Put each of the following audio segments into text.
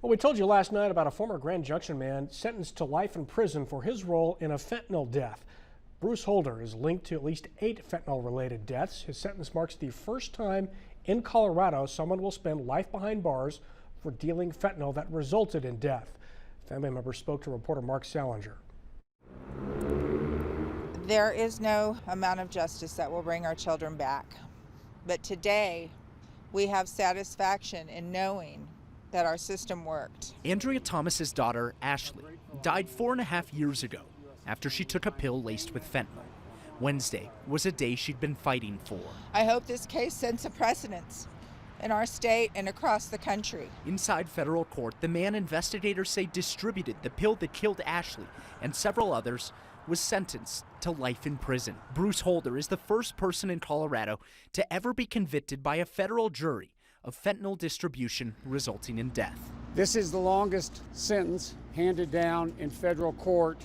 Well, we told you last night about a former Grand Junction man sentenced to life in prison for his role in a fentanyl death. Bruce Holder is linked to at least 8 fentanyl-related deaths. His sentence marks the first time in Colorado someone will spend life behind bars for dealing fentanyl that resulted in death. Family members spoke to reporter Mark Salinger. There is no amount of justice that will bring our children back. But today, we have satisfaction in knowing that our system worked. Andrea Thomas's daughter, Ashley, died 4.5 years ago after she took a pill laced with fentanyl. Wednesday was a day she'd been fighting for. I hope this case sets a precedent in our state and across the country. Inside federal court, the man investigators say distributed the pill that killed Ashley and several others was sentenced to life in prison. Bruce Holder is the first person in Colorado to ever be convicted by a federal jury of fentanyl distribution resulting in death. This is the longest sentence handed down in federal court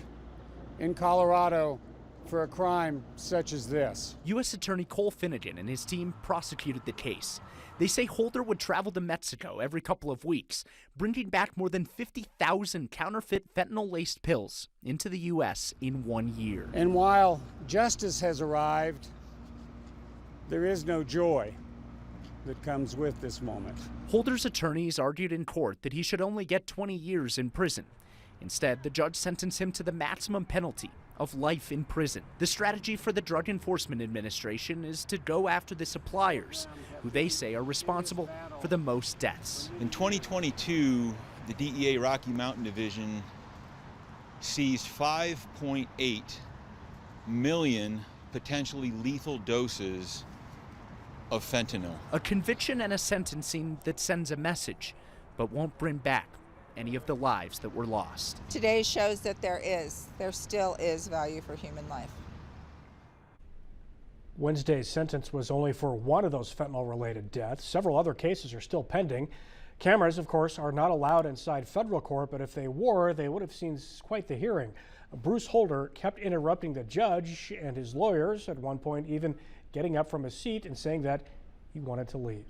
in Colorado for a crime such as this. U.S. Attorney Cole Finnegan and his team prosecuted the case. They say Holder would travel to Mexico every couple of weeks, bringing back more than 50,000 counterfeit fentanyl-laced pills into the U.S. in 1 year. And while justice has arrived, there is no joy that comes with this moment. Holder's attorneys argued in court that he should only get 20 years in prison. Instead, the judge sentenced him to the maximum penalty of life in prison. The strategy for the Drug Enforcement Administration is to go after the suppliers, who they say are responsible for the most deaths. In 2022, the DEA Rocky Mountain Division seized 5.8 million potentially lethal doses of fentanyl. A conviction and a sentencing that sends a message, but won't bring back any of the lives that were lost. Today shows that there still is value for human life. Wednesday's sentence was only for one of those fentanyl-related deaths. Several other cases are still pending. Cameras, of course, are not allowed inside federal court, but if they were, they would have seen quite the hearing. Bruce Holder kept interrupting the judge and his lawyers, at one point even getting up from his seat and saying that he wanted to leave.